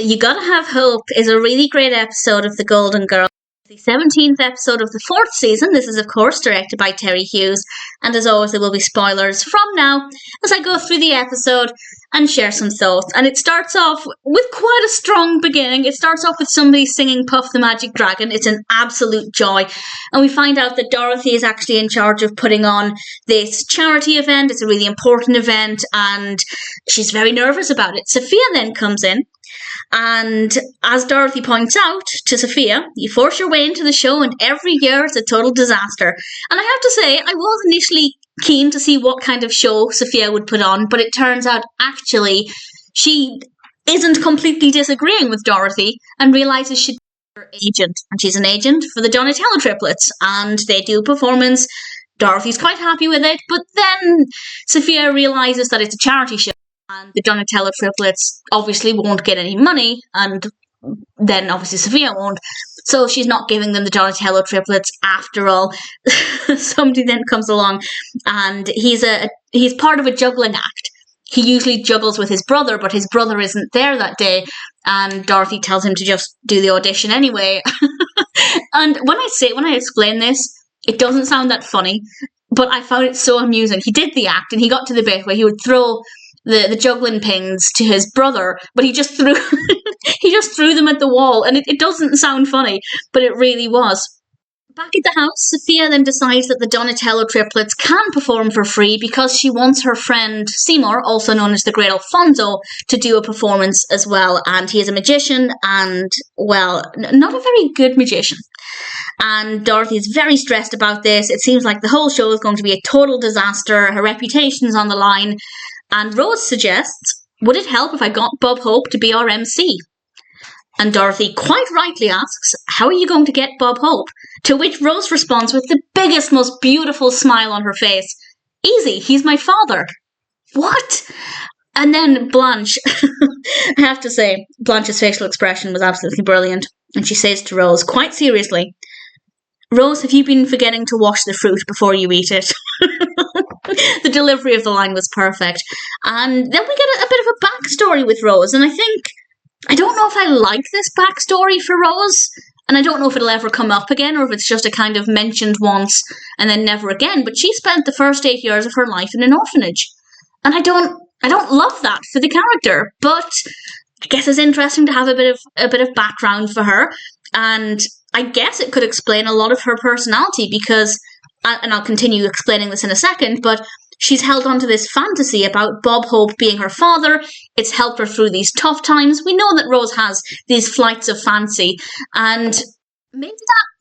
You Gotta Have Hope is a really great episode of The Golden Girl. The 17th episode of the 4th season. This is, of course, directed by Terry Hughes. And as always, there will be spoilers from now as I go through the episode and share some thoughts. And it starts off with quite a strong beginning. It starts off with somebody singing Puff the Magic Dragon. It's an absolute joy. And we find out that Dorothy is actually in charge of putting on this charity event. It's a really important event and she's very nervous about it. Sophia then comes in. And as Dorothy points out to Sophia, you force your way into the show and every year it's a total disaster. And I have to say, I was initially keen to see what kind of show Sophia would put on, but it turns out actually she isn't completely disagreeing with Dorothy and realises she's her agent. And she's an agent for the Donatello triplets and they do a performance. Dorothy's quite happy with it, but then Sophia realises that it's a charity show. And the Donatello triplets obviously won't get any money, and then obviously Sophia won't. So she's not giving them the Donatello triplets after all. Somebody then comes along, and he's part of a juggling act. He usually juggles with his brother, but his brother isn't there that day, and Dorothy tells him to just do the audition anyway. And when I explain this, it doesn't sound that funny, but I found it so amusing. He did the act, and he got to the bit where he would throw the juggling pins to his brother, but he just threw them at the wall, and it doesn't sound funny, but it really was. Back at the house, Sophia then decides that the Donatello triplets can perform for free because she wants her friend Seymour, also known as the Great Alfonso, to do a performance as well, and he is a magician and, well, not a very good magician. And Dorothy is very stressed about this. It seems like the whole show is going to be a total disaster. Her reputation's on the line. And Rose suggests, would it help if I got Bob Hope to be our MC? And Dorothy quite rightly asks, how are you going to get Bob Hope? To which Rose responds with the biggest, most beautiful smile on her face. Easy, he's my father. What? And then Blanche, I have to say, Blanche's facial expression was absolutely brilliant. And she says to Rose, quite seriously, Rose, have you been forgetting to wash the fruit before you eat it? The delivery of the line was perfect. And then we get a bit of a backstory with Rose. And I don't know if I like this backstory for Rose. And I don't know if it'll ever come up again or if it's just a kind of mentioned once and then never again. But she spent the first 8 years of her life in an orphanage. And I don't love that for the character. But I guess it's interesting to have a bit of background for her. And I guess it could explain a lot of her personality because, and I'll continue explaining this in a second, but she's held on to this fantasy about Bob Hope being her father. It's helped her through these tough times. We know that Rose has these flights of fancy, and maybe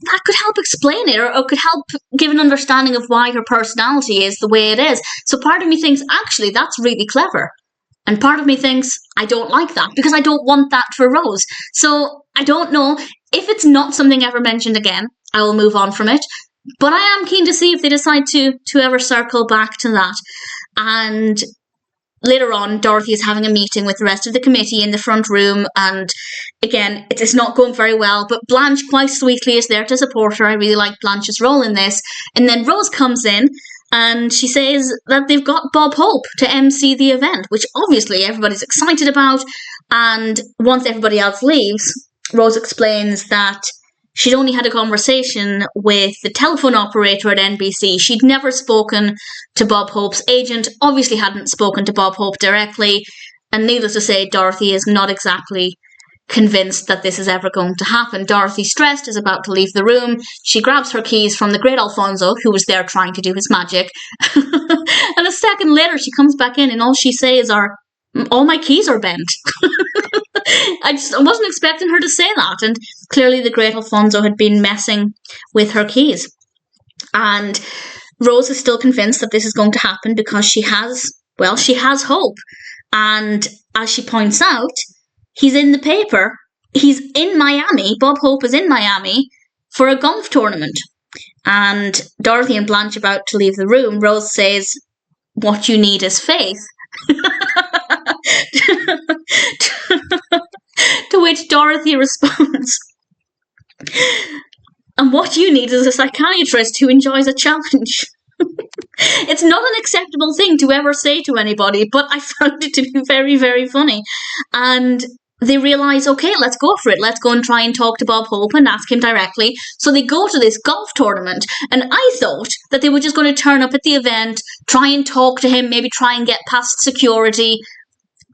that could help explain it, or could help give an understanding of why her personality is the way it is. So part of me thinks, actually, that's really clever. And part of me thinks, I don't like that, because I don't want that for Rose. So I don't know. If it's not something ever mentioned again, I will move on from it. But I am keen to see if they decide to ever circle back to that. And later on, Dorothy is having a meeting with the rest of the committee in the front room. And again, it is not going very well. But Blanche quite sweetly is there to support her. I really like Blanche's role in this. And then Rose comes in and she says that they've got Bob Hope to MC the event, which obviously everybody's excited about. And once everybody else leaves, Rose explains that she'd only had a conversation with the telephone operator at NBC. She'd never spoken to Bob Hope's agent, obviously hadn't spoken to Bob Hope directly, and needless to say, Dorothy is not exactly convinced that this is ever going to happen. Dorothy, stressed, is about to leave the room. She grabs her keys from the Great Alfonso, who was there trying to do his magic. And a second later, she comes back in, and all she says are, all my keys are bent. I wasn't expecting her to say that, and clearly the Great Alfonso had been messing with her keys. And Rose is still convinced that this is going to happen because she has hope. And as she points out, he's in the paper. He's in Miami. Bob Hope is in Miami for a golf tournament. And Dorothy and Blanche about to leave the room. Rose says, what you need is faith. To which Dorothy responds, and what you need is a psychiatrist who enjoys a challenge. It's not an acceptable thing to ever say to anybody, but I found it to be very, very funny. And they realise, okay, let's go for it. Let's go and try and talk to Bob Hope and ask him directly. So they go to this golf tournament, and I thought that they were just going to turn up at the event, try and talk to him, maybe try and get past security.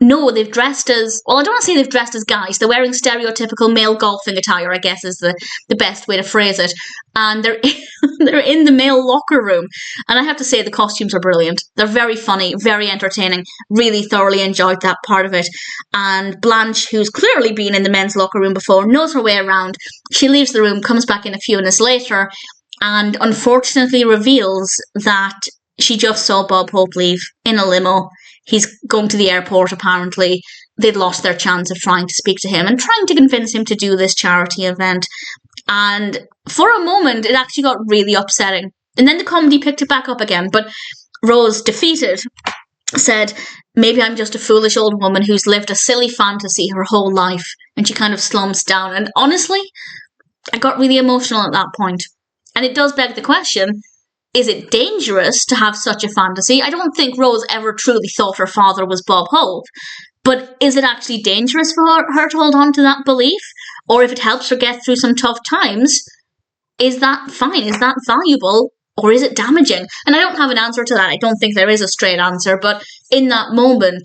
No, they've dressed as, well, I don't want to say they've dressed as guys. They're wearing stereotypical male golfing attire, I guess is the best way to phrase it. And they're in the male locker room. And I have to say the costumes are brilliant. They're very funny, very entertaining. Really thoroughly enjoyed that part of it. And Blanche, who's clearly been in the men's locker room before, knows her way around. She leaves the room, comes back in a few minutes later, and unfortunately reveals that she just saw Bob Hope leave in a limo. He's going to the airport, apparently. They'd lost their chance of trying to speak to him and trying to convince him to do this charity event. And for a moment, it actually got really upsetting. And then the comedy picked it back up again. But Rose, defeated, said, maybe I'm just a foolish old woman who's lived a silly fantasy her whole life. And she kind of slumps down. And honestly, I got really emotional at that point. And it does beg the question, is it dangerous to have such a fantasy? I don't think Rose ever truly thought her father was Bob Hope, but is it actually dangerous for her to hold on to that belief? Or if it helps her get through some tough times, is that fine? Is that valuable? Or is it damaging? And I don't have an answer to that. I don't think there is a straight answer, but in that moment,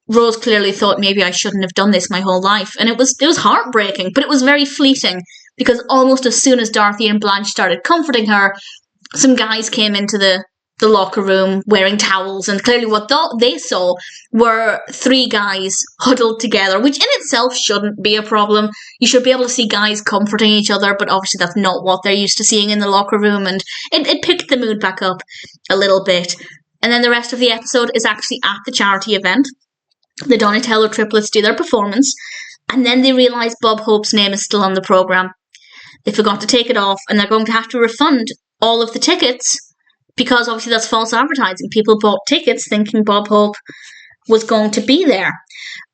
Rose clearly thought maybe I shouldn't have done this my whole life. And it was heartbreaking, but it was very fleeting because almost as soon as Dorothy and Blanche started comforting her, some guys came into the locker room wearing towels, and clearly what they saw were three guys huddled together, which in itself shouldn't be a problem. You should be able to see guys comforting each other, but obviously that's not what they're used to seeing in the locker room, and it picked the mood back up a little bit. And then the rest of the episode is actually at the charity event. The Donatello triplets do their performance, and then they realise Bob Hope's name is still on the programme. They forgot to take it off, and they're going to have to refund all of the tickets, because obviously that's false advertising. People bought tickets thinking Bob Hope was going to be there.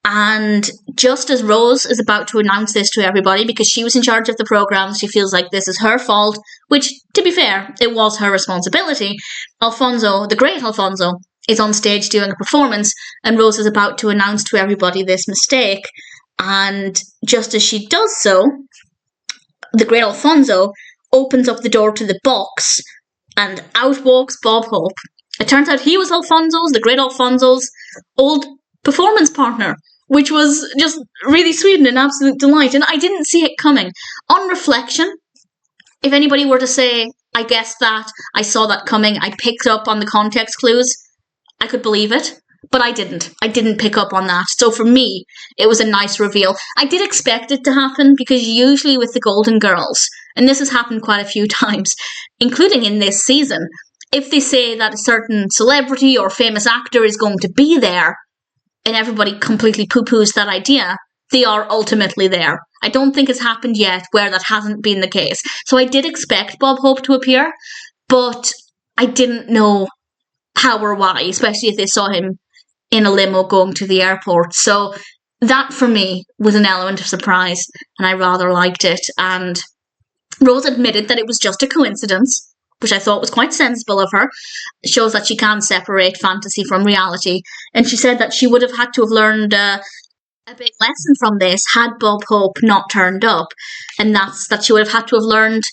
And just as Rose is about to announce this to everybody, because she was in charge of the programme, she feels like this is her fault, which, to be fair, it was her responsibility. Alfonso, the great Alfonso, is on stage doing a performance, and Rose is about to announce to everybody this mistake. And just as she does so, the great Alfonso opens up the door to the box, and out walks Bob Hope. It turns out he was the great Alfonso's old performance partner, which was just really sweet and an absolute delight, and I didn't see it coming. On reflection, if anybody were to say, I guessed that, I saw that coming, I picked up on the context clues, I could believe it. But I didn't. I didn't pick up on that. So for me, it was a nice reveal. I did expect it to happen because usually with the Golden Girls, and this has happened quite a few times, including in this season, if they say that a certain celebrity or famous actor is going to be there and everybody completely poo-poos that idea, they are ultimately there. I don't think it's happened yet where that hasn't been the case. So I did expect Bob Hope to appear, but I didn't know how or why, especially if they saw him in a limo going to the airport. So that for me was an element of surprise, and I rather liked it. And Rose admitted that it was just a coincidence, which I thought was quite sensible of her. It shows that she can separate fantasy from reality. And she said that she would have had to have learned a big lesson from this had Bob Hope not turned up. And that's that she would have had to have learned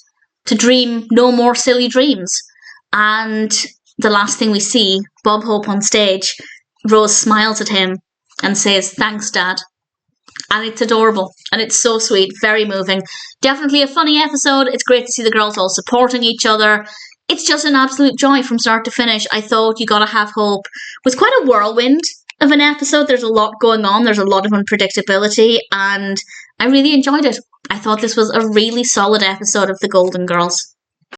to dream no more silly dreams. And the last thing we see, Bob Hope on stage, Rose smiles at him and says, "Thanks, Dad." And it's adorable. And it's so sweet. Very moving. Definitely a funny episode. It's great to see the girls all supporting each other. It's just an absolute joy from start to finish. I thought You Gotta Have Hope was quite a whirlwind of an episode. There's a lot going on. There's a lot of unpredictability. And I really enjoyed it. I thought this was a really solid episode of The Golden Girls.